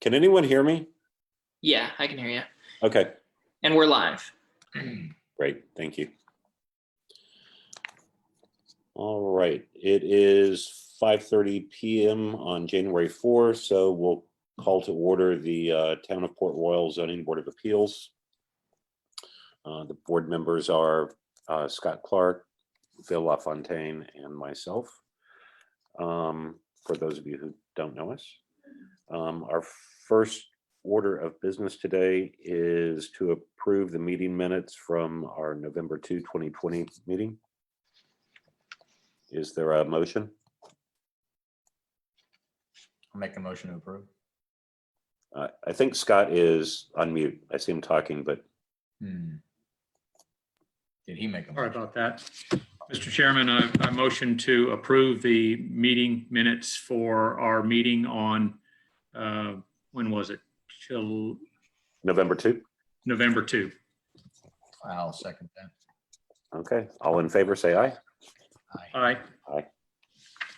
Can anyone hear me? Yeah, I can hear you. Okay, And we're live. great, thank you. All right, it is 5:30 p.m. on January 4th, so we'll call to order the Town of Port Royal Zoning Board of Appeals. The board members are Scott Clark, Phil LaFontaine, and myself. For those of you who don't know us, our first order of business today is to approve the meeting minutes from our November 2, 2020 meeting. Is there a motion? I'll make a motion to approve. I think Scott is on mute. I see him talking, but. Did he make a motion? Sorry about that. Mr. Chairman, I motion to approve the meeting minutes for our meeting on, when was it? Till November 2? November 2. I'll second that. Okay, all in favor, say aye. Aye. Aye.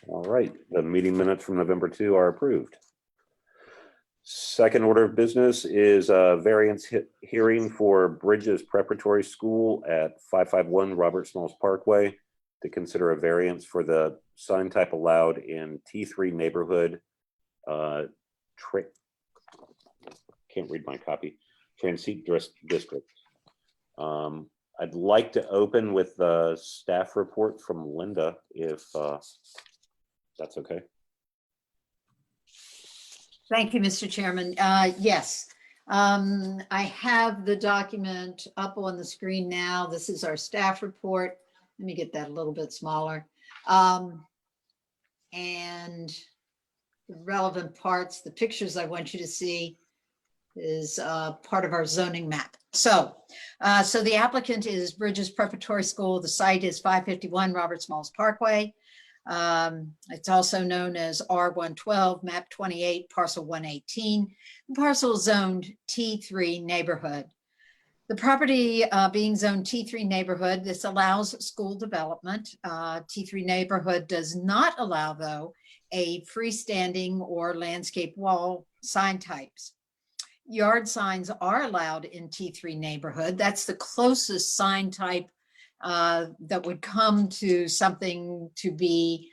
All right, the meeting minutes from November 2 are approved. Second order of business is a variance hearing for Bridges Preparatory School at 551 Robert Smalls Parkway to consider a variance for the sign type allowed in T3 neighborhood. Can't read my copy. Transit district. I'd like to open with the staff report from Linda, if that's okay. Thank you, Mr. Chairman. Yes, I have the document up on the screen now. This is our staff report. Let me get that a little bit smaller. And the relevant parts, the pictures I want you to see is part of our zoning map. So the applicant is Bridges Preparatory School. The site is 551 Robert Smalls Parkway. It's also known as R112, map 28, parcel 118. The parcel is zoned T3 neighborhood. The property being zoned T3 neighborhood, this allows school development. T3 neighborhood does not allow, though, a freestanding or landscape wall sign types. Yard signs are allowed in T3 neighborhood. That's the closest sign type that would come to something to be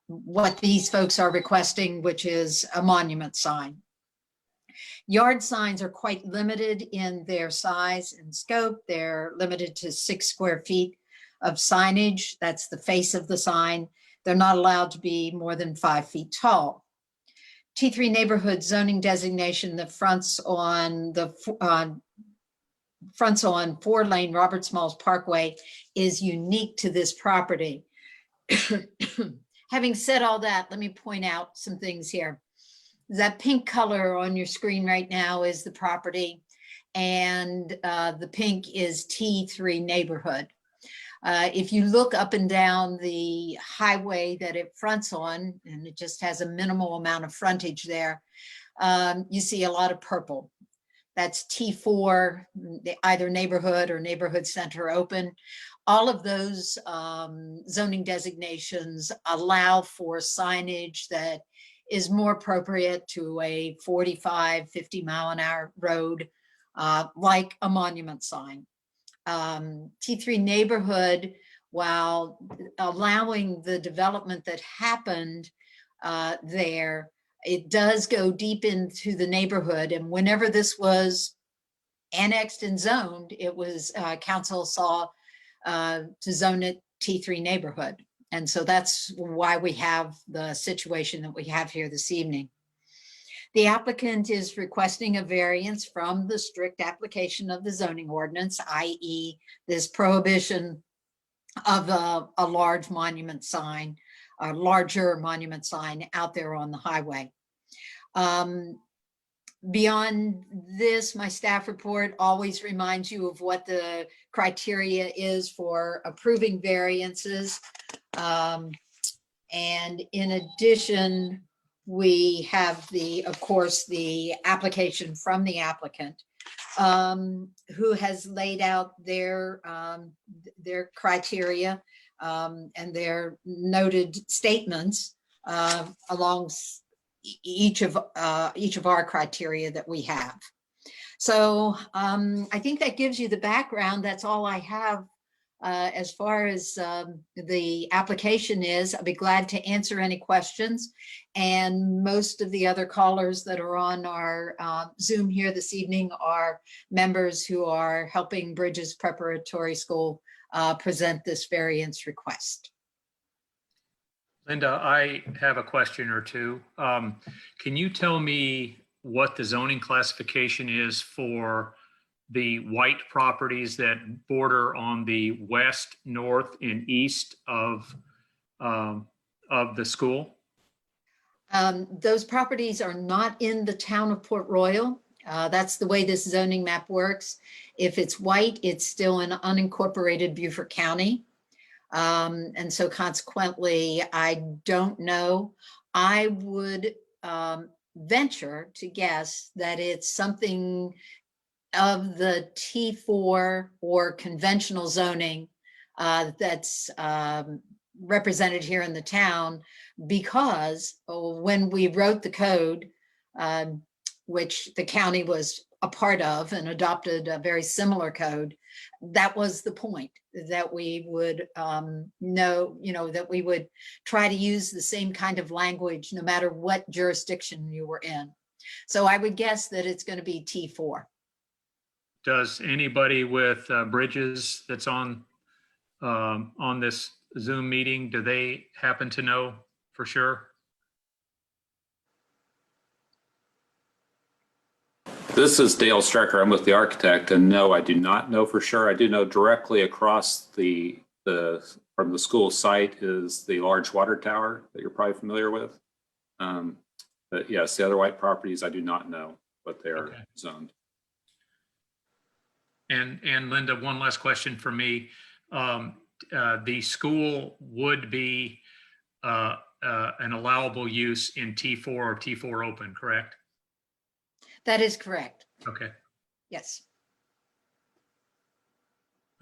what these folks are requesting, which is a monument sign. Yard signs are quite limited in their size and scope. They're limited to 6 square feet of signage. That's the face of the sign. They're not allowed to be more than 5 feet tall. T3 neighborhood zoning designation that fronts on 4-lane Robert Smalls Parkway is unique to this property. Having said all that, let me point out some things here. That pink color on your screen right now is the property, and the pink is T3 neighborhood. If you look up and down the highway that it fronts on, and it just has a minimal amount of frontage there, you see a lot of purple. That's T4, either neighborhood or neighborhood center open. All of those zoning designations allow for signage that is more appropriate to a 45, 50 mile an hour road, like a monument sign. T3 neighborhood, while allowing the development that happened there, it does go deep into the neighborhood. And whenever this was annexed and zoned, it was council saw to zone it T3 neighborhood. And so that's why we have the situation that we have here this evening. The applicant is requesting a variance from the strict application of the zoning ordinance, i.e. this prohibition of a large monument sign, a larger monument sign out there on the highway. Beyond this, my staff report always reminds you of what the criteria is for approving variances. And in addition, we have of course, the application from the applicant, who has laid out their criteria and their noted statements each of our criteria that we have. So I think that gives you the background. That's all I have as far as the application is. I'll be glad to answer any questions. And most of the other callers that are on our Zoom here this evening are members who are helping Bridges Preparatory School present this variance request. Linda, I have a question or two. Can you tell me what the zoning classification is for the white properties that border on the west, north, and east of the school? Those properties are not in the town of Port Royal. That's the way this zoning map works. If it's white, it's still in unincorporated Beaufort County. And so consequently, I don't know. I would venture to guess that it's something of the T4 or conventional zoning that's represented here in the town, because when we wrote the code, which the county was a part of and adopted a very similar code, that was the point, that we would that we would try to use the same kind of language no matter what jurisdiction you were in. So I would guess that it's going to be T4. Does anybody with Bridges that's on this Zoom meeting, do they happen to know for sure? This is Dale Strecker. I'm with the architect, and no, I do not know for sure. I do know directly across from the school site is the large water tower that you're probably familiar with. But yes, the other white properties, I do not know what they are zoned. And Linda, one last question for me. The school would be an allowable use in T4 or T4 open, correct? That is correct. Okay. Yes.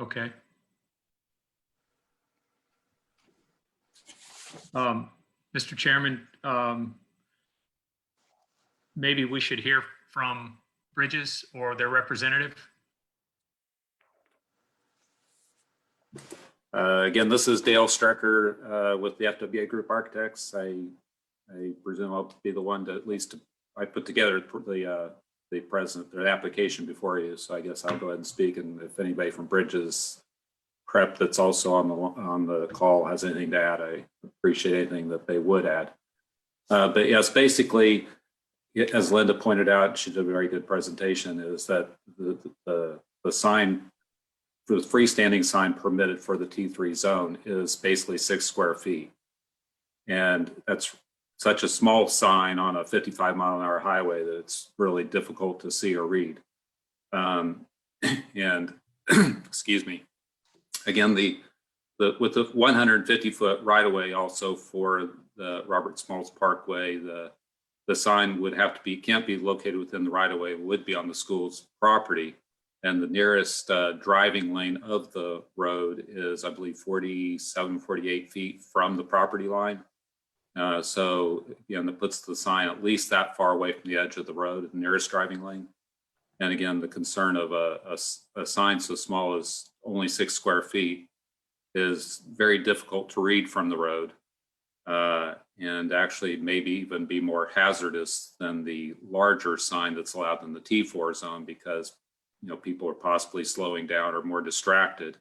Okay. Mr. Chairman, maybe we should hear from Bridges or their representative. Again, this is Dale Strecker with the FWA Group Architects. I presume I'll be the one to at least I put together the application before you, so I guess I'll go ahead and speak. And if anybody from Bridges Prep that's also on the call has anything to add, I appreciate anything that they would add. But yes, basically, as Linda pointed out, she did a very good presentation. Is that the sign, the freestanding sign permitted for the T3 zone is basically 6 square feet, and that's such a small sign on a 55-mile-an-hour highway that it's really difficult to see or read. And excuse me. Again, with the 150-foot right-of-way also for the Robert Smalls Parkway, the sign would have to be, can't be located within the right-of-way, would be on the school's property. And the nearest driving lane of the road is, I believe, 47, 48 feet from the property line. So again, that puts the sign at least that far away from the edge of the road, the nearest driving lane. And again, the concern of a sign so small as only 6 square feet is very difficult to read from the road, and actually maybe even be more hazardous than the larger sign that's allowed in the T4 zone, because people are possibly slowing down or more distracted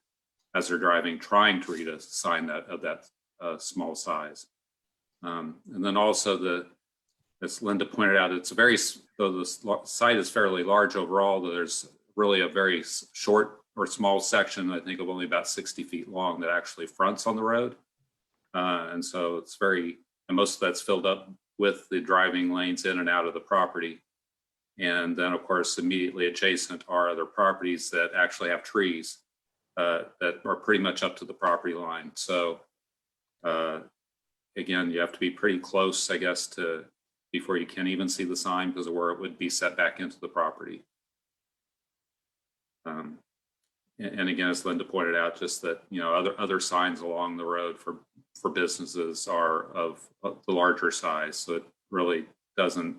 as they're driving, trying to read a sign of that small size. And then also as Linda pointed out, though the site is fairly large overall, there's really a very short or small section, I think of only about 60 feet long, that actually fronts on the road. And so and most of that's filled up with the driving lanes in and out of the property. And then of course, immediately adjacent are other properties that actually have trees that are pretty much up to the property line. So again, you have to be pretty close, I guess, before you can even see the sign because of where it would be set back into the property. And again, as Linda pointed out, just that other signs along the road for businesses are of the larger size, so it really doesn't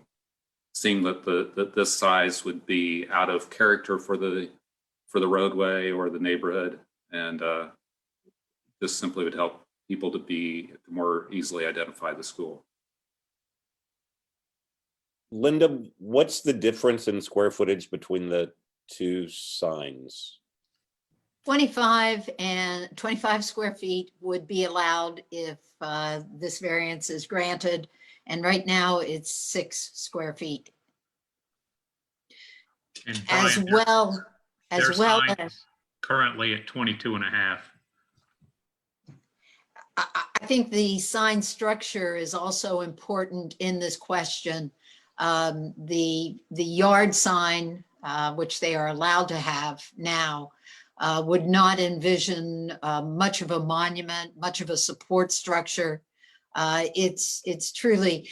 seem that that this size would be out of character for the roadway or the neighborhood, and this simply would help people to be more easily identify the school. Linda, what's the difference in square footage between the two signs? 25 and 25 square feet would be allowed if this variance is granted. And right now it's 6 square feet. And As Brian, well, their as well sign as, is currently at 22 and a half. I think the sign structure is also important in this question. The yard sign, which they are allowed to have now, would not envision much of a monument, much of a support structure. It's truly,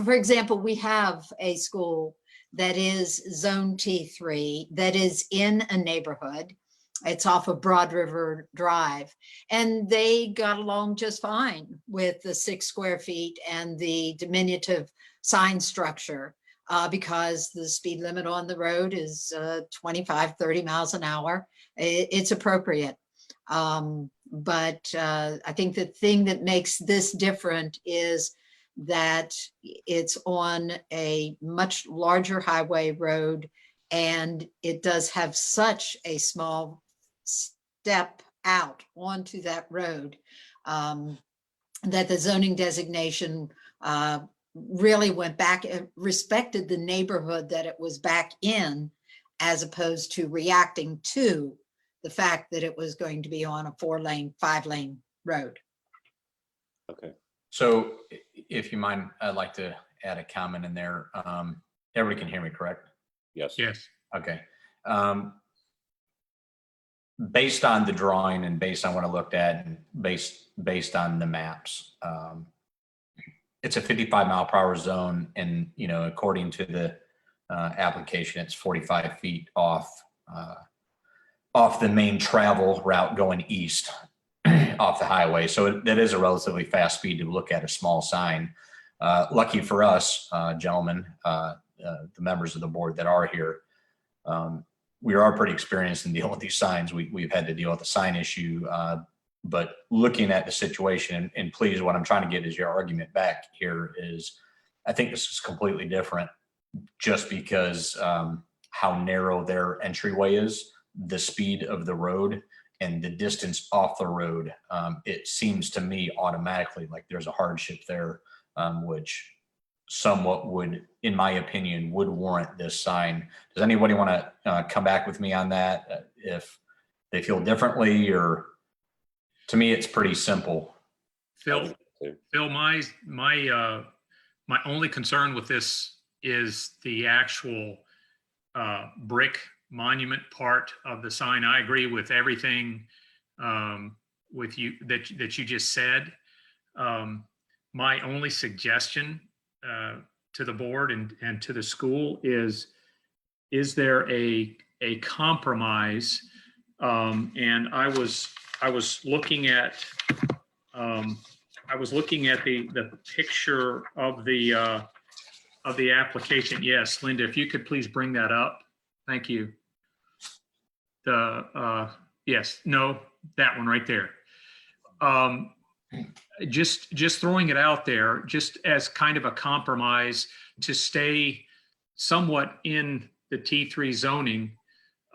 for example, we have a school that is zone T3 that is in a neighborhood. It's off of Broad River Drive, and they got along just fine with the 6 square feet and the diminutive sign structure because the speed limit on the road is 25, 30 miles an hour. It's appropriate. But I think the thing that makes this different is that it's on a much larger highway road, and it does have such a small step out onto that road that the zoning designation really went back and respected the neighborhood that it was back in, as opposed to reacting to the fact that it was going to be on a 4-lane, 5-lane road. Okay. So if you mind, I'd like to add a comment in there. Everybody can hear me, correct? Yes. Yes. Okay. Based on the drawing and based on what I looked at and based on the maps, it's a 55-mile-per-hour zone, and according to the application, it's 45 feet off the main travel route going east off the highway. So that is a relatively fast speed to look at a small sign. Lucky for us, gentlemen, the members of the board that are here, we are pretty experienced in dealing with these signs. We've had to deal with the sign issue, but looking at the situation, and please, what I'm trying to get is your argument back here is, I think this is completely different just because how narrow their entryway is, the speed of the road, and the distance off the road. It seems to me automatically like there's a hardship there, which somewhat would, in my opinion, would warrant this sign. Does anybody want to come back with me on that? If they feel differently, or to me, it's pretty simple. Phil, my only concern with this is the actual brick monument part of the sign. I agree with everything with you that you just said. My only suggestion to the board and to the school is there a compromise? And I was looking at the picture of the application. Yes, Linda, if you could please bring that up. Thank you. Yes, no, that one right there. Just throwing it out there, just as kind of a compromise to stay somewhat in the T3 zoning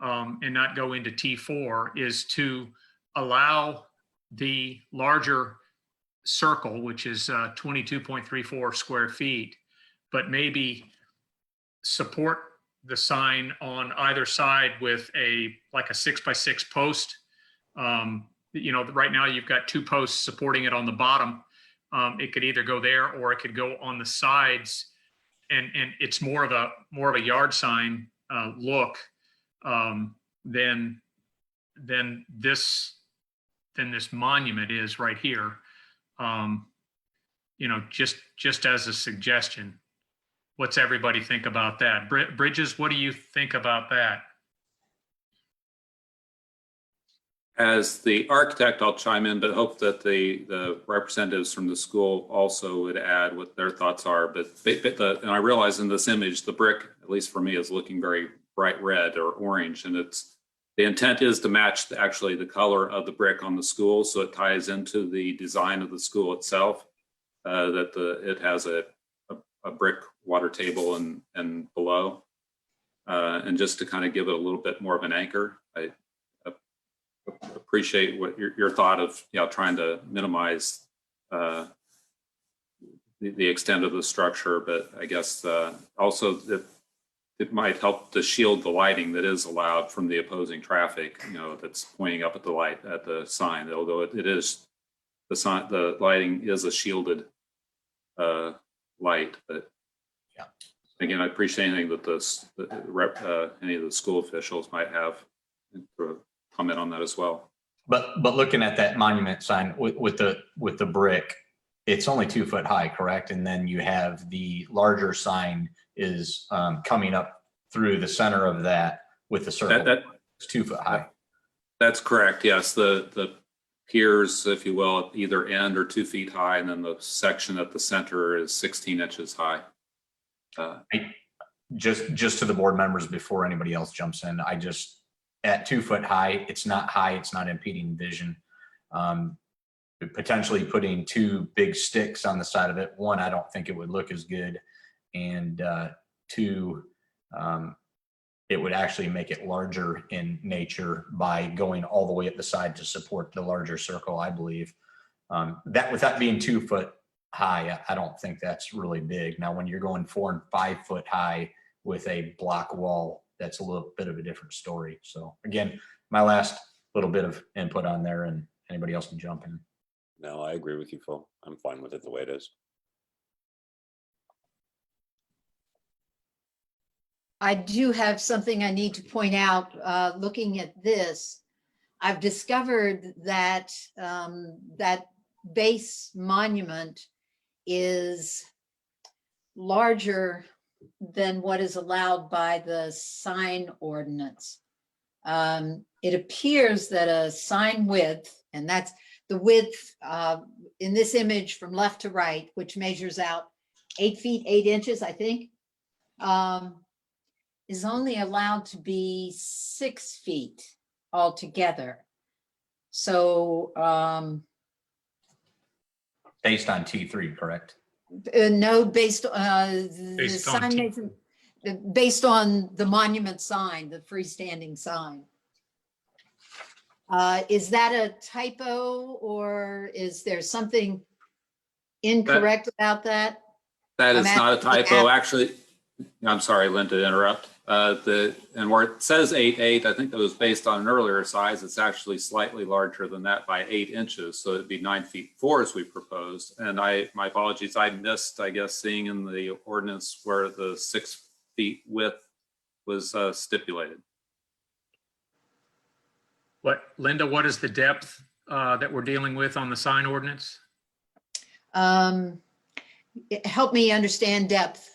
and not go into T4, is to allow the larger circle, which is 22.34 square feet, but maybe support the sign on either side with like a 6x6 post. Right now you've got 2 posts supporting it on the bottom. It could either go there or it could go on the sides, and it's more of a yard sign look than this monument is right here. Just as a suggestion. What's everybody think about that? Bridges, what do you think about that? As the architect, I'll chime in, but hope that the representatives from the school also would add what their thoughts are. And I realize in this image, the brick, at least for me, is looking very bright red or orange, and the intent is to match actually the color of the brick on the school, so it ties into the design of the school itself. It has a brick water table and below, and just to kind of give it a little bit more of an anchor. I appreciate what your thought of trying to minimize the extent of the structure, but I guess also it might help to shield the lighting that is allowed from the opposing traffic, that's pointing up at the sign, although it is the lighting is a shielded light. But yeah, again, I appreciate anything that any of the school officials might have to comment on that as well. But looking at that monument sign with the brick, it's only 2 foot high, correct? And then you have the larger sign is coming up through the center of that with the circle. It's 2 foot high. That's correct. Yes, the piers, if you will, at either end are 2 feet high, and then the section at the center is 16 inches high. Just to the board members before anybody else jumps in, at 2 foot high, it's not high, it's not impeding vision. Potentially putting 2 big sticks on the side of it, one, I don't think it would look as good, and 2, it would actually make it larger in nature by going all the way up the side to support the larger circle, I believe. That with that being 2 foot high, I don't think that's really big. Now, when you're going 4 and 5 foot high with a block wall, that's a little bit of a different story. So again, my last little bit of input on there, and anybody else can jump in. No, I agree with you, Phil. I'm fine with it the way it is. I do have something I need to point out. Looking at this, I've discovered that that base monument is larger than what is allowed by the sign ordinance. It appears that a sign width, and that's the width in this image from left to right, which measures out 8 feet, 8 inches, I think, is only allowed to be 6 feet altogether. So Based on T3, correct? no, based the Based on sign T- makes based on the monument sign, the freestanding sign. Is that a typo, or is there something incorrect about that? That is I'm not a asking- typo, actually. I'm sorry, Lynn, to interrupt. And where it says 8'8", I think that was based on an earlier size. It's actually slightly larger than that by 8 inches. So it'd be 9'4" as we proposed. And my apologies, I missed, I guess, seeing in the ordinance where the 6 feet width was stipulated. Linda, what is the depth that we're dealing with on the sign ordinance? Help me understand depth.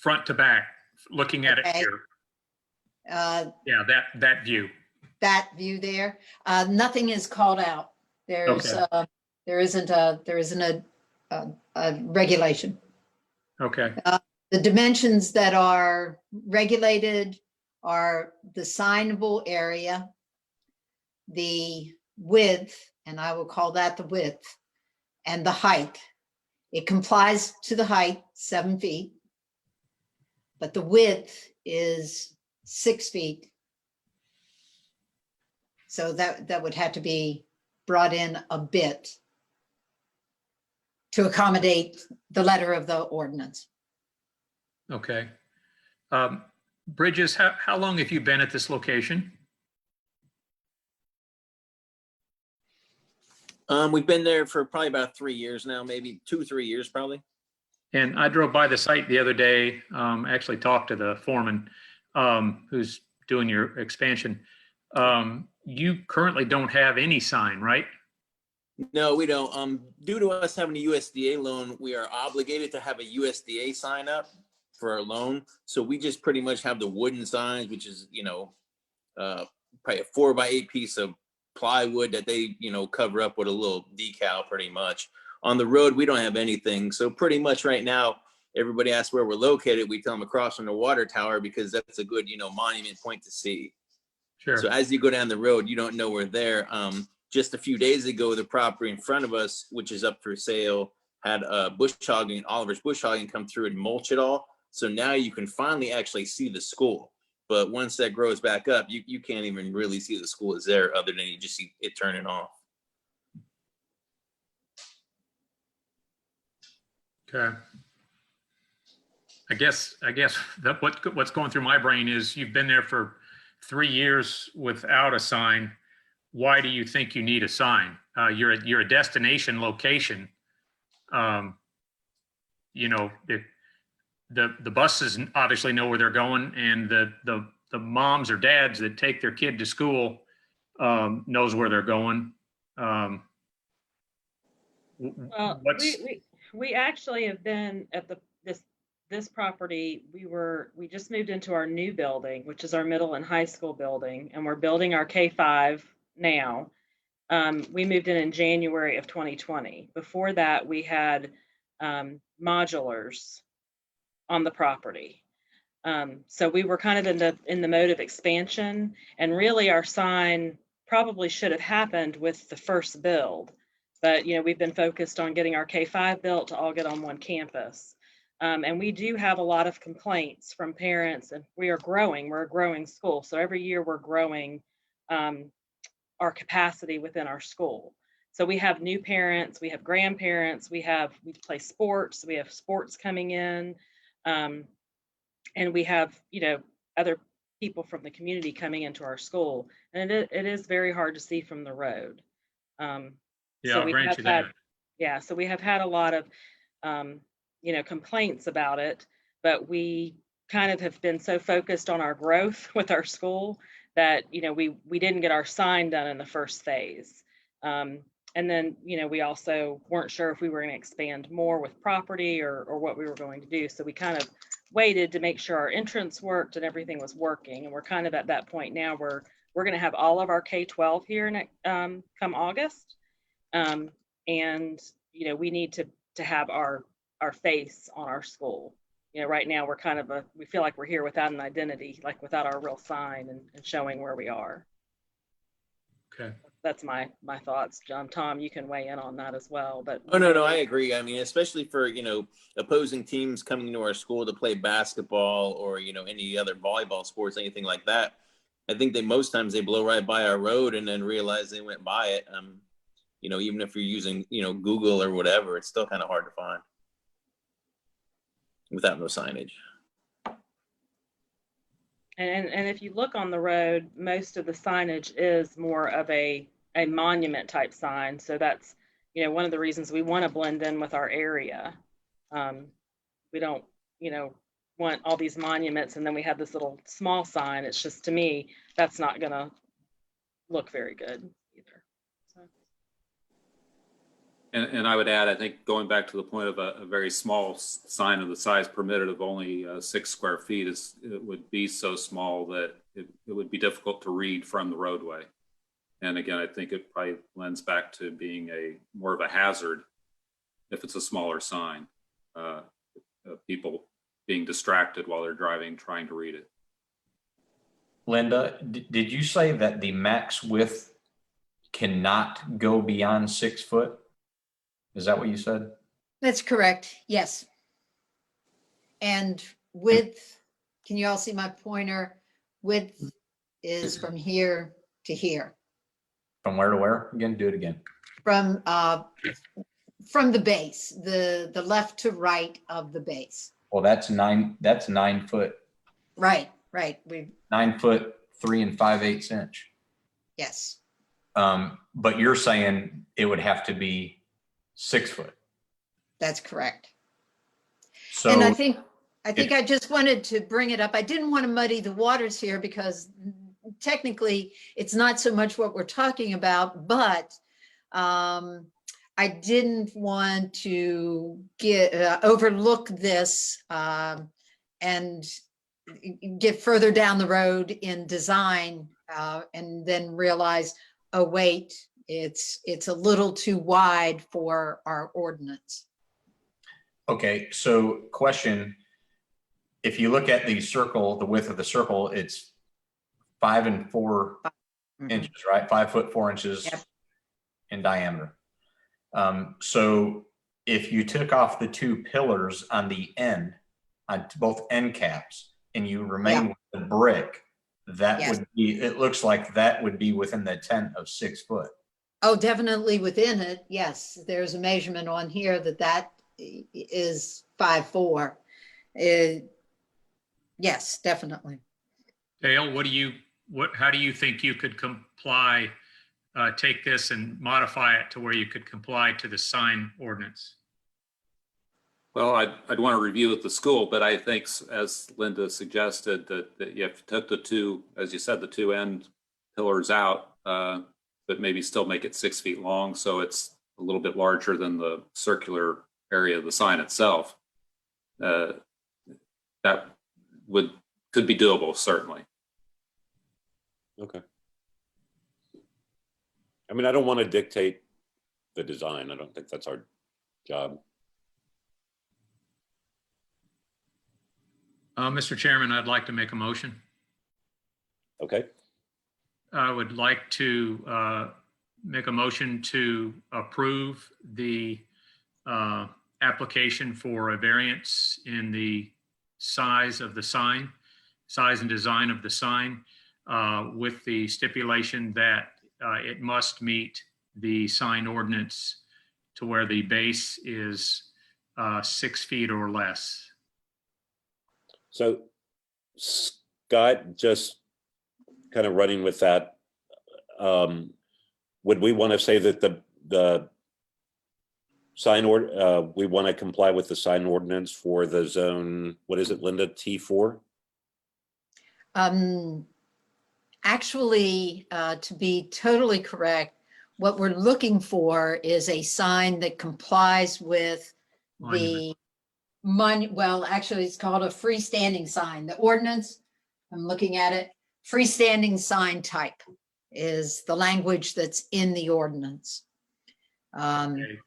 Front to back, looking at it Okay. here. Uh, Yeah, that view. that view there, nothing is called out. There's Okay. there isn't a regulation. Okay, The dimensions that are regulated are the signable area, the width, and I will call that the width, and the height. It complies to the height, 7 feet, but the width is 6 feet. So that would have to be brought in a bit to accommodate the letter of the ordinance. okay. Bridges, how long have you been at this location? We've been there for probably about 3 years now, maybe 2-3 years probably. And I drove by the site the other day, actually talked to the foreman who's doing your expansion. You currently don't have any sign, right? No, we don't. Due to us having a USDA loan, we are obligated to have a USDA sign up for our loan. So we just pretty much have the wooden signs, which is, probably a 4x8 piece of plywood that they, cover up with a little decal pretty much. On the road, we don't have anything. So pretty much right now, everybody asks where we're located. We tell them across from the water tower because that's a good, monument point to see. Sure. So as you go down the road, you don't know we're there. Just a few days ago, the property in front of us, which is up for sale, had bush hogging, Oliver's bush hogging come through and mulch it all. So now you can finally actually see the school. But once that grows back up, you can't even really see the school is there other than you just see it turning off. Okay. I guess that what's going through my brain is you've been there for 3 years without a sign. Why do you think you need a sign? You're a destination location. The buses obviously know where they're going, and the moms or dads that take their kid to school knows where they're going. Well, we actually have been at this property. We just moved into our new building, which is our middle and high school building, and we're building our K-5 now. We moved in January of 2020. Before that, we had modulars on the property. So we were kind of in the mode of expansion, and really our sign probably should have happened with the first build. But, we've been focused on getting our K-5 built to all get on one campus. And we do have a lot of complaints from parents, and we're a growing school. So every year we're growing our capacity within our school. So we have new parents, we have grandparents, we play sports, we have sports coming in, and we have, other people from the community coming into our school. And it is very hard to see from the road. Yeah, I'll grant you that. Yeah, so we have had a lot of, complaints about it, but we kind of have been so focused on our growth with our school that, we didn't get our sign done in the first phase. And then, we also weren't sure if we were going to expand more with property or what we were going to do. So we kind of waited to make sure our entrance worked and everything was working. And we're kind of at that point now where we're going to have all of our K-12 here come August. And, we need to have our face on our school. Right now we're kind of we feel like we're here without an identity, like without our real sign and showing where we are. Okay. That's my thoughts, John. Tom, you can weigh in on that as well. But Oh, no, I agree. I mean, especially for, opposing teams coming to our school to play basketball or, any other volleyball sports, anything like that. I think that most times they blow right by our road and then realize they went by it. Even if you're using, Google or whatever, it's still kind of hard to find without no signage. And if you look on the road, most of the signage is more of a monument type sign. So that's, one of the reasons we want to blend in with our area. We don't, want all these monuments and then we have this little small sign. It's just, to me, that's not going to look very good either. So. And I would add, I think going back to the point of a very small sign of the size permitted of only 6 square feet, it would be so small that it would be difficult to read from the roadway. And again, I think it probably lends back to being more of a hazard if it's a smaller sign. People being distracted while they're driving, trying to read it. Linda, did you say that the max width cannot go beyond 6 foot? Is that what you said? That's correct. Yes. And width, can you all see my pointer? Width is from here to here. From where to where? Again, do it again. From the base, the left to right of the base. Well, that's 9 foot. Right. 9 foot 3 5/8 inch. Yes. But you're saying it would have to be 6 foot. That's correct. So, and I think I just wanted to bring it up. I didn't want to muddy the waters here because technically it's not so much what we're talking about, but I didn't want to overlook this and get further down the road in design and then realize, oh, wait, it's a little too wide for our ordinance. Okay, so question, if you look at the circle, the width of the circle, it's 5 4 Mhm. inches, right? 5 foot 4 inches Yep. in diameter. So if you took off the 2 pillars on the end, on both end caps, and you remain with the brick, that Yes. would be, it looks like that would be within the tent of 6 foot. Oh, definitely within it. Yes, there's a measurement on here that is 5'4". Yes, definitely. Dale, how do you think you could comply, take this and modify it to where you could comply to the sign ordinance? Well, I'd want to review with the school, but I think, as Linda suggested, that if you took the 2, as you said, the 2 end pillars out, but maybe still make it 6 feet long, so it's a little bit larger than the circular area of the sign itself. That could be doable, certainly. Okay. I mean, I don't want to dictate the design. I don't think that's our job. Mr. Chairman, I'd like to make a motion. Okay. I would like to make a motion to approve the application for a variance in the size of the sign, size and design of the sign, with the stipulation that it must meet the sign ordinance to where the base is 6 feet or less. So Scott, just kind of running with that, would we want to say that the sign we want to comply with the sign ordinance for the zone, what is it, Linda, T4? Actually, to be totally correct, what we're looking for is a sign that complies with the well, actually, it's called a freestanding sign. The ordinance, I'm looking at it, freestanding sign type is the language that's in the ordinance. Okay.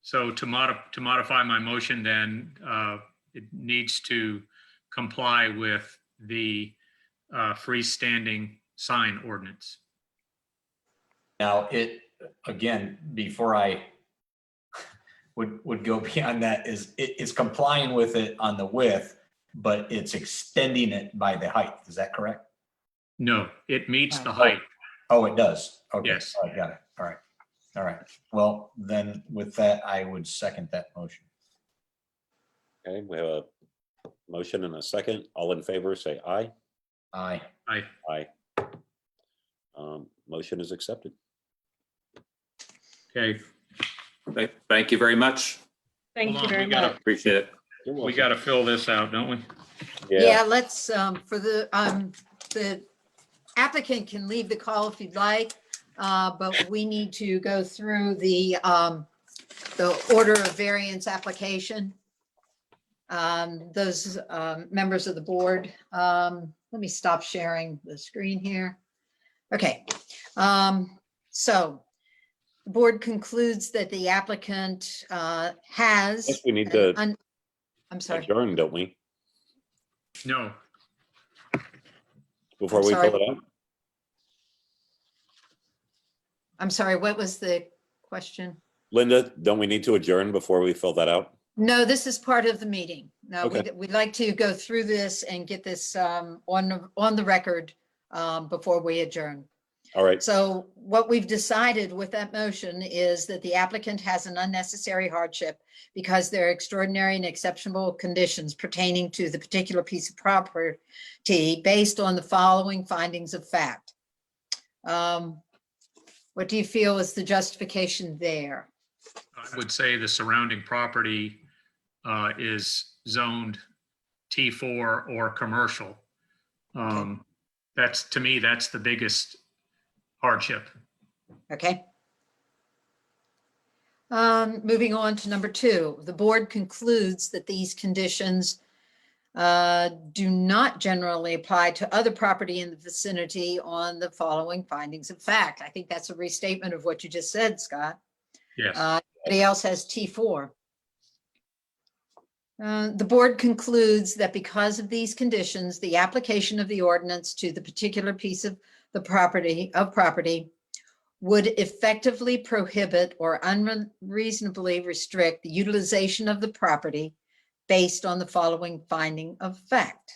So to modify my motion, then it needs to comply with the freestanding sign ordinance. Now, again, before I would go beyond that, it's complying with it on the width, but it's extending it by the height. Is that correct? No, it meets the height. Oh, it does. Okay. Yes. All right, got it. All right. All right. Well, then with that, I would second that motion. Okay, we have a motion and a second. All in favor, say aye. Aye. Aye. Motion is accepted. Okay, Thank you very much. Thank Hold you on, very we gotta- much. Appreciate it. we got to fill this out, don't we? Yeah, let's, for the applicant can leave the call if you'd like, but we need to go through the order of variance application. Those members of the board, let me stop sharing the screen here. Okay, so the board concludes that the applicant has. Yes, we need to I'm sorry. adjourn, don't we? No, Before I'm we sorry. fill it out? I'm sorry, what was the question? Linda, don't we need to adjourn before we fill that out? No, this is part of the meeting. No, Okay. we'd like to go through this and get this on the record before we adjourn. All right, So what we've decided with that motion is that the applicant has an unnecessary hardship because there are extraordinary and exceptional conditions pertaining to the particular piece of property based on the following findings of fact. What do you feel is the justification there? I would say the surrounding property is zoned T4 or commercial. That's, to me, that's the biggest hardship. Okay. Moving on to number 2, the board concludes that these conditions do not generally apply to other property in the vicinity on the following findings of fact. I think that's a restatement of what you just said, Scott. Yes. Anybody else has T4? The board concludes that because of these conditions, the application of the ordinance to the particular piece of the property would effectively prohibit or unreasonably restrict the utilization of the property based on the following finding of fact.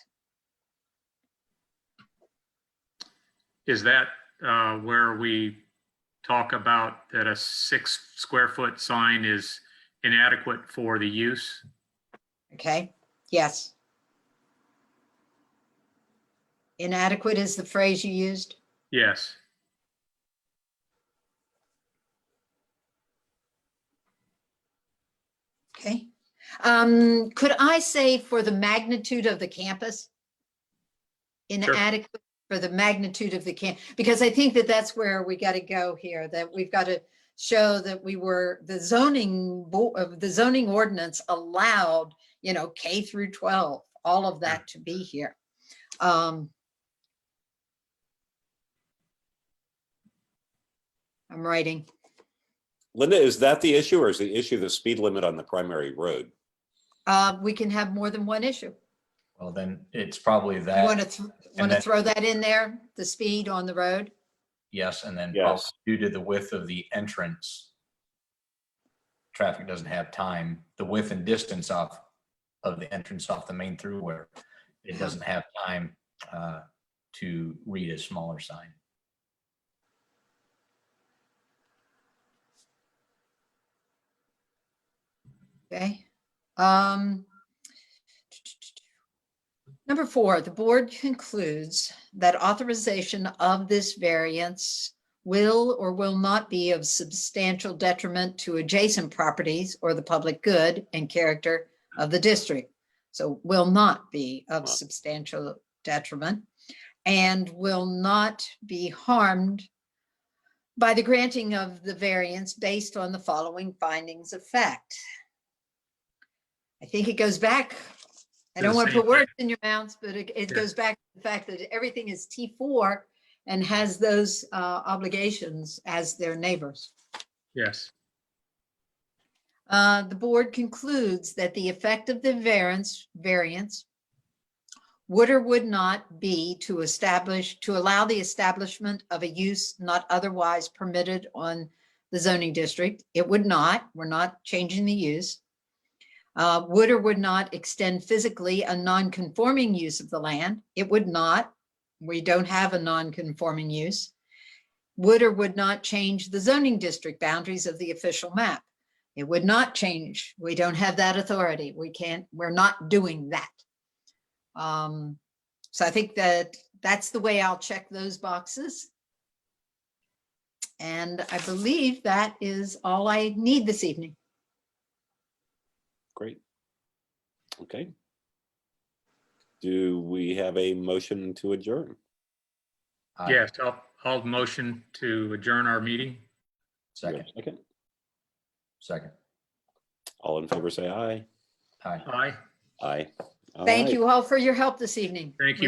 Is that where we talk about that a 6 square foot sign is inadequate for the use? Okay, yes. Inadequate is the phrase you used? Yes. Okay. Could I say for the magnitude of the campus? Inadequate for the magnitude of the because I think that that's where we got to go here, that we've got to show that the zoning ordinance allowed, K through 12, all of that to be here. I'm writing. Linda, is that the issue, or is the issue the speed limit on the primary road? We can have more than one issue. Well, then it's probably You that. want to then- throw that in there, the speed on the road? Yes, and then Yes. probably due to the width of the entrance, traffic doesn't have time, the width and distance of the entrance off the main throughway, it doesn't have time to read a smaller sign. Okay. Number 4, the board concludes that authorization of this variance will or will not be of substantial detriment to adjacent properties or the public good and character of the district. So will not be of substantial detriment and will not be harmed by the granting of the variance based on the following findings of fact. I think it goes back, I don't want to put words in your mouths, but it goes back to the fact that everything is T4 and has those obligations as their neighbors. Yes. The board concludes that the effect of the variance would or would not be to allow the establishment of a use not otherwise permitted on the zoning district. It would not, we're not changing the use. Would or would not extend physically a non-conforming use of the land. It would not. We don't have a non-conforming use. Would or would not change the zoning district boundaries of the official map. It would not change. We don't have that authority. We're not doing that. So I think that's the way I'll check those boxes. And I believe that is all I need this evening. Great. Okay. Do we have a motion to adjourn? Yes, I'll motion to adjourn our meeting. Second. Second. All in favor, say aye. Aye. Aye. Aye. All Thank right. you all for your help this evening. Thank you.